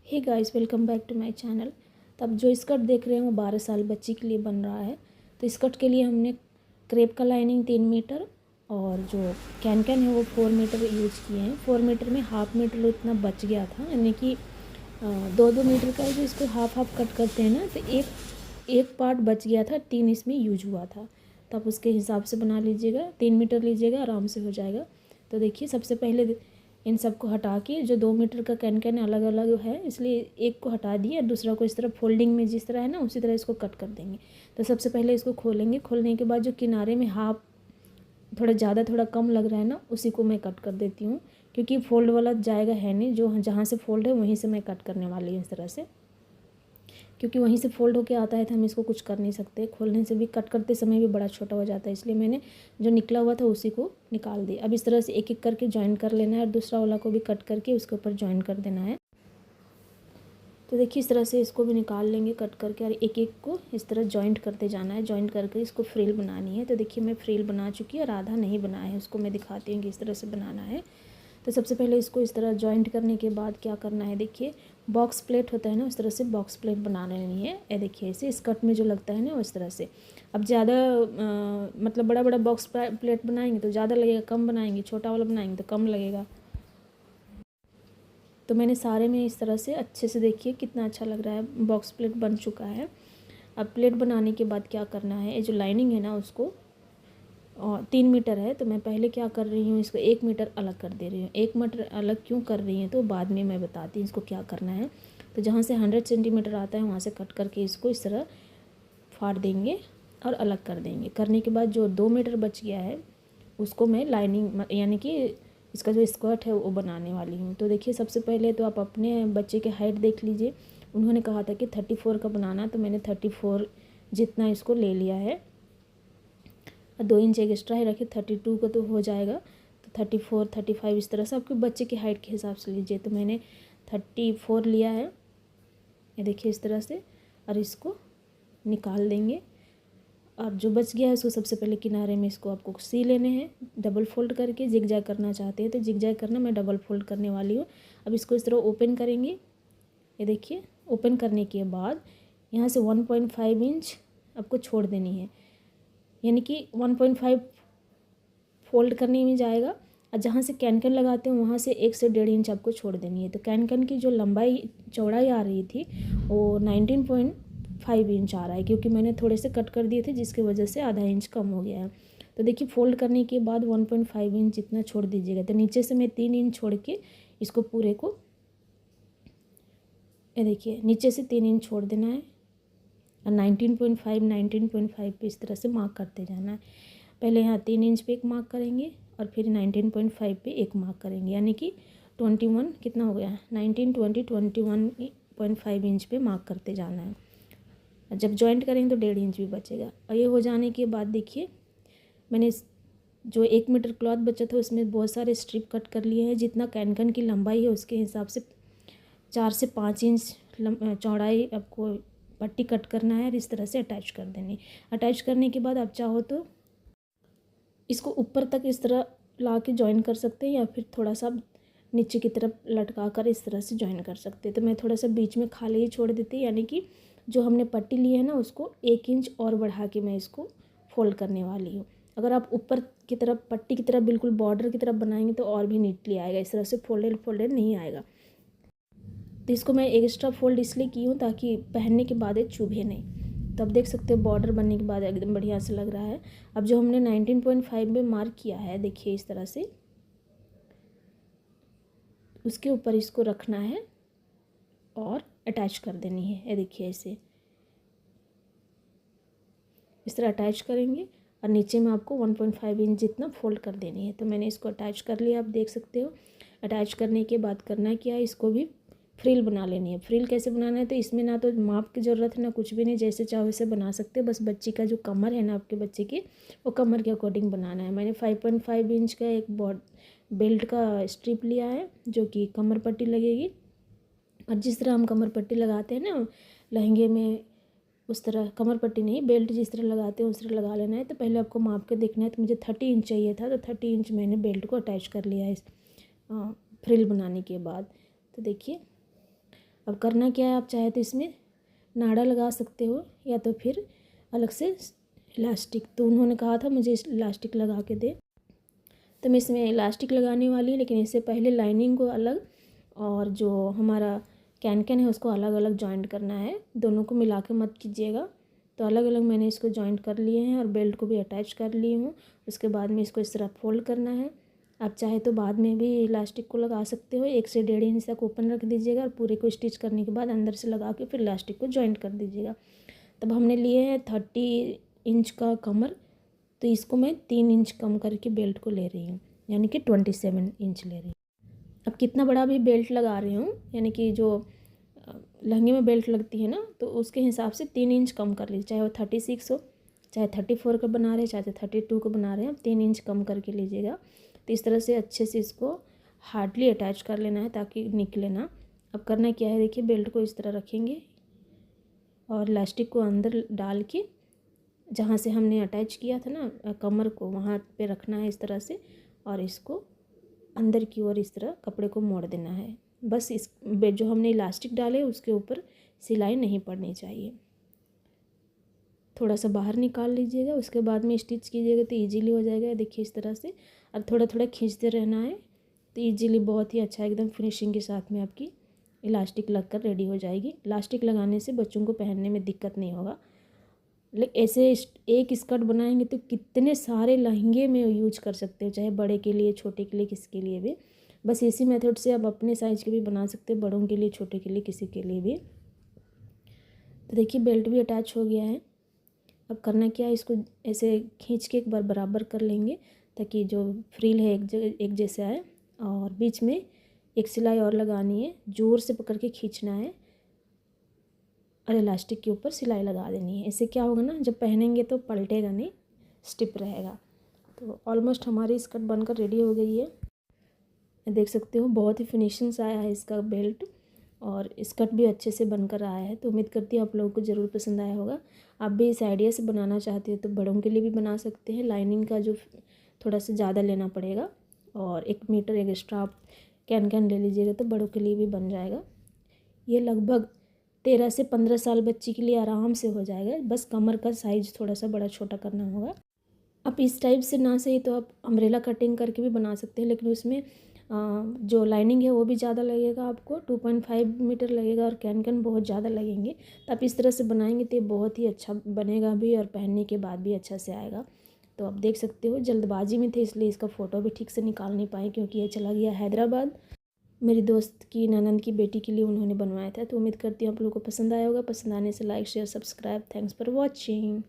Hey guys, welcome back to my channel. तो अब जो स्कर्ट देख रहे हैं वो 12 साल बच्ची के लिए बन रहा है। तो स्कर्ट के लिए हमने क्रेप का लाइनिंग 3 मीटर और जो कैन है वो 4 मीटर यूज़ किए हैं। 4 मीटर में हाफ मीटर इतना बच गया था, यानी कि 2-2 मीटर का जो इसको हाफ कट करते हैं ना, तो एक पार्ट बच गया था, 3 इसमें यूज हुआ था। तो आप उसके हिसाब से बना लीजिएगा, 3 मीटर लीजिएगा, आराम से हो जाएगा। तो देखिए, सबसे पहले इन सब को हटा के, जो 2 मीटर का कैन अलग अलग है इसलिए एक को हटा दिए और दूसरा को इस तरह फोल्डिंग में जिस तरह है ना उसी तरह इसको कट कर देंगे। तो सबसे पहले इसको खोलेंगे, खोलने के बाद जो किनारे में हाफ थोड़ा ज़्यादा थोड़ा कम लग रहा है ना, उसी को मैं कट कर देती हूँ, क्योंकि फोल्ड वाला जाएगा है नहीं, जो जहाँ से फोल्ड है वहीं से मैं कट करने वाली हूँ इस तरह से, क्योंकि वहीं से फोल्ड होके आता है तो हम इसको कुछ कर नहीं सकते। खोलने से भी कट करते समय भी बड़ा छोटा हो जाता है, इसलिए मैंने जो निकला हुआ था उसी को निकाल दिया। अब इस तरह से एक एक करके ज्वाइन कर लेना है और दूसरा वाला को भी कट करके उसके ऊपर ज्वाइन कर देना है। तो देखिए, इस तरह से इसको भी निकाल लेंगे कट करके और एक एक को इस तरह जॉइंट करते जाना है। जॉइंट करके इसको फ्रिल बनानी है। तो देखिए, मैं फ्रिल बना चुकी है और आधा नहीं बनाया है, उसको मैं दिखाती हूँ कि इस तरह से बनाना है। तो सबसे पहले इसको इस तरह जॉइंट करने के बाद क्या करना है, देखिए बॉक्स प्लेट होता है ना, उस तरह से बॉक्स प्लेट बना लेनी है। ये देखिए, इसे स्कर्ट में जो लगता है ना उस तरह से। अब ज़्यादा मतलब बड़ा बड़ा बॉक्स प्लेट बनाएंगे तो ज़्यादा लगेगा, कम बनाएंगे छोटा वाला बनाएंगे तो कम लगेगा। तो मैंने सारे में इस तरह से अच्छे से, देखिए कितना अच्छा लग रहा है, बॉक्स प्लेट बन चुका है। अब प्लेट बनाने के बाद क्या करना है, ये जो लाइनिंग है ना उसको, और 3 मीटर है तो मैं पहले क्या कर रही हूँ, इसको 1 मीटर अलग कर दे रही हूँ। 1 मीटर अलग क्यों कर रही हूँ तो बाद में मैं बताती हूँ इसको क्या करना है। तो जहाँ से 100 सेंटीमीटर आता है वहाँ से कट करके इसको इस तरह फाड़ देंगे और अलग कर देंगे। करने के बाद जो 2 मीटर बच गया है उसको मैं लाइनिंग यानी कि इसका जो स्कर्ट है वो बनाने वाली हूँ। तो देखिए, सबसे पहले तो आप अपने बच्चे के हाइट देख लीजिए। उन्होंने कहा था कि 34 का बनाना, तो मैंने 34 जितना इसको ले लिया है। 2 इंच एक एक्स्ट्रा ही रखे, 32 का तो हो जाएगा। तो 34, 35 इस तरह से आपके बच्चे की हाइट के हिसाब से लीजिए। तो मैंने 34 लिया है, ये देखिए इस तरह से, और इसको निकाल देंगे। और जो बच गया है उसको सबसे पहले किनारे में इसको आपको सी लेने हैं, डबल फोल्ड करके। जिग जैग करना चाहते हैं तो जिग जैग करना, मैं डबल फोल्ड करने वाली हूँ। अब इसको इस तरह ओपन करेंगे, ये देखिए। ओपन करने के बाद यहाँ से 1.5 इंच आपको छोड़ देनी है, यानी कि 1.5 फोल्ड करने में जाएगा। और जहाँ से कैन लगाते हैं वहाँ से 1 से 1.5 इंच आपको छोड़ देनी है। तो कैन की जो लंबाई चौड़ाई आ रही थी वो 19.5 इंच आ रहा है, क्योंकि मैंने थोड़े से कट कर दिए थे जिसकी वजह से आधा इंच कम हो गया है। तो देखिए, फोल्ड करने के बाद 1.5 इंच इतना छोड़ दीजिएगा। तो नीचे से मैं 3 इंच छोड़ के इसको पूरे को, ये देखिए नीचे से 3 इंच छोड़ देना है और 19.5 पे इस तरह से मार्क करते जाना है। पहले यहाँ 3 इंच पे एक मार्क करेंगे और फिर 19.5 पे एक मार्क करेंगे, यानी कि 21 कितना हो गया, 19, 20, 21.5 इंच पे मार्क करते जाना है। जब जॉइंट करेंगे तो 1.5 इंच भी बचेगा। और ये हो जाने के बाद देखिए, मैंने जो 1 मीटर क्लॉथ बचा था उसमें बहुत सारे स्ट्रिप कट कर लिए हैं। जितना कैन की लंबाई है उसके हिसाब से 4 से 5 इंच चौड़ाई आपको पट्टी कट करना है और इस तरह से अटैच कर देनी। अटैच करने के बाद आप चाहो तो इसको ऊपर तक इस तरह ला के ज्वाइन कर सकते हैं, या फिर थोड़ा सा नीचे की तरफ लटका कर इस तरह से ज्वाइन कर सकते हैं। तो मैं थोड़ा सा बीच में खाली ही छोड़ देती, यानी कि जो हमने पट्टी ली है ना उसको 1 इंच और बढ़ा के मैं इसको फोल्ड करने वाली हूँ। अगर आप ऊपर की तरफ पट्टी की तरफ बिल्कुल बॉर्डर की तरफ बनाएंगे तो और भी नीटली आएगा, इस तरह से फोल्डेड नहीं आएगा। तो इसको मैं एक्स्ट्रा फोल्ड इसलिए की हूँ ताकि पहनने के बाद ये चुभे नहीं। तो अब देख सकते हो बॉर्डर बनने के बाद एकदम बढ़िया से लग रहा है। अब जो हमने 19.5 में मार्क किया है, देखिए इस तरह से उसके ऊपर इसको रखना है और अटैच कर देनी है। ये देखिए ऐसे इस तरह अटैच करेंगे और नीचे में आपको 1.5 इंच जितना फोल्ड कर देनी है। तो मैंने इसको अटैच कर लिया, आप देख सकते हो। अटैच करने के बाद करना क्या है, इसको भी फ्रिल बना लेनी है। फ्रिल कैसे बनाना है, तो इसमें ना तो माप की ज़रूरत है ना कुछ भी नहीं, जैसे चाहो वैसे बना सकते हो। बस बच्ची का जो कमर है ना आपके बच्चे की, वो कमर के अकॉर्डिंग बनाना है। मैंने 5.5 इंच का एक बेल्ट का स्ट्रिप लिया है जो कि कमर पट्टी लगेगी। और जिस तरह हम कमर पट्टी लगाते हैं ना लहंगे में, उस तरह कमर पट्टी नहीं, बेल्ट जिस तरह लगाते हैं उस तरह लगा लेना है। तो पहले आपको माप के देखना है। तो मुझे 30 इंच चाहिए था, तो 30 इंच मैंने बेल्ट को अटैच कर लिया है इस फ्रिल बनाने के बाद। तो देखिए, अब करना क्या है, आप चाहे तो इसमें नाड़ा लगा सकते हो या तो फिर अलग से इलास्टिक। तो उन्होंने कहा था मुझे इलास्टिक लगा के दे, तो मैं इसमें इलास्टिक लगाने वाली, लेकिन इससे पहले लाइनिंग को अलग और जो हमारा कैन है उसको अलग अलग जॉइंट करना है। दोनों को मिला के मत कीजिएगा। तो अलग अलग मैंने इसको जॉइंट कर लिए हैं और बेल्ट को भी अटैच कर ली हूँ। उसके बाद में इसको इस तरह फोल्ड करना है। आप चाहे तो बाद में भी इलास्टिक को लगा सकते हो। 1 से 1.5 इंच तक ओपन रख दीजिएगा और पूरे को स्टिच करने के बाद अंदर से लगा के फिर इलास्टिक को जॉइंट कर दीजिएगा। तब हमने लिए हैं 30 इंच का कमर, तो इसको मैं 3 इंच कम करके बेल्ट को ले रही हूँ, यानी कि 27 इंच ले रही हूँ। अब कितना बड़ा भी बेल्ट लगा रही हूँ, यानी कि जो लहंगे में बेल्ट लगती है ना, तो उसके हिसाब से 3 इंच कम कर लीजिए। चाहे वो 36 हो, चाहे 34 का बना रहे, चाहे 32 का बना रहे हैं, 3 इंच कम करके लीजिएगा। तो इस तरह से अच्छे से इसको हार्डली अटैच कर लेना है ताकि निकले ना। अब करना क्या है, देखिए बेल्ट को इस तरह रखेंगे और इलास्टिक को अंदर डाल के जहाँ से हमने अटैच किया था ना कमर को, वहाँ पे रखना है इस तरह से, और इसको अंदर की ओर इस तरह कपड़े को मोड़ देना है। बस इस जो हमने इलास्टिक डाले उसके ऊपर सिलाई नहीं पड़नी चाहिए। थोड़ा सा बाहर निकाल लीजिएगा, उसके बाद में स्टिच कीजिएगा तो इजीली हो जाएगा। देखिए इस तरह से, और थोड़ा थोड़ा खींचते रहना है तो इजीली बहुत ही अच्छा एकदम फिनिशिंग के साथ में आपकी इलास्टिक लगकर रेडी हो जाएगी। इलास्टिक लगाने से बच्चों को पहनने में दिक्कत नहीं होगा। लेकिन ऐसे एक स्कर्ट बनाएंगे तो कितने सारे लहंगे में यूज कर सकते हो, चाहे बड़े के लिए, छोटे के लिए, किसी के लिए भी। बस इसी मेथड से आप अपने साइज़ के भी बना सकते हो, बड़ों के लिए, छोटे के लिए, किसी के लिए भी। तो देखिए बेल्ट भी अटैच हो गया है। अब करना क्या है, इसको ऐसे खींच के एक बार बराबर कर लेंगे ताकि जो फ्रिल है एक जैसे आए, और बीच में एक सिलाई और लगानी है, ज़ोर से पकड़ के खींचना है और इलास्टिक के ऊपर सिलाई लगा देनी है। इससे क्या होगा ना, जब पहनेंगे तो पलटेगा नहीं, स्टिप रहेगा। तो ऑलमोस्ट हमारी स्कर्ट बनकर रेडी हो गई है। देख सकते हो बहुत ही फिनिशिंग से आया है इसका बेल्ट, और स्कर्ट भी अच्छे से बनकर आया है। तो उम्मीद करती हूँ आप लोगों को ज़रूर पसंद आया होगा। आप भी इस आइडिया से बनाना चाहते हो तो बड़ों के लिए भी बना सकते हैं। लाइनिंग का जो थोड़ा सा ज़्यादा लेना पड़ेगा, और 1 मीटर एक्स्ट्रा आप कैन ले लीजिएगा तो बड़ों के लिए भी बन जाएगा। ये लगभग 13 से 15 साल बच्ची के लिए आराम से हो जाएगा। बस कमर का साइज़ थोड़ा सा बड़ा छोटा करना होगा। आप इस टाइप से ना सही तो आप अम्ब्रेला कटिंग करके भी बना सकते हैं, लेकिन उसमें जो लाइनिंग है वो भी ज़्यादा लगेगा, आपको 2.5 मीटर लगेगा और कैन बहुत ज़्यादा लगेंगे। तो आप इस तरह से बनाएंगे तो ये बहुत ही अच्छा बनेगा भी, और पहनने के बाद भी अच्छा से आएगा। तो आप देख सकते हो जल्दबाजी में थे इसलिए इसका फ़ोटो भी ठीक से निकाल नहीं पाए, क्योंकि ये चला गया हैदराबाद। मेरी दोस्त की ननंद की बेटी के लिए उन्होंने बनवाया था। तो उम्मीद करती हूँ आप लोगों को पसंद आया होगा। पसंद आने से like, share, subscribe. Thanks for watching.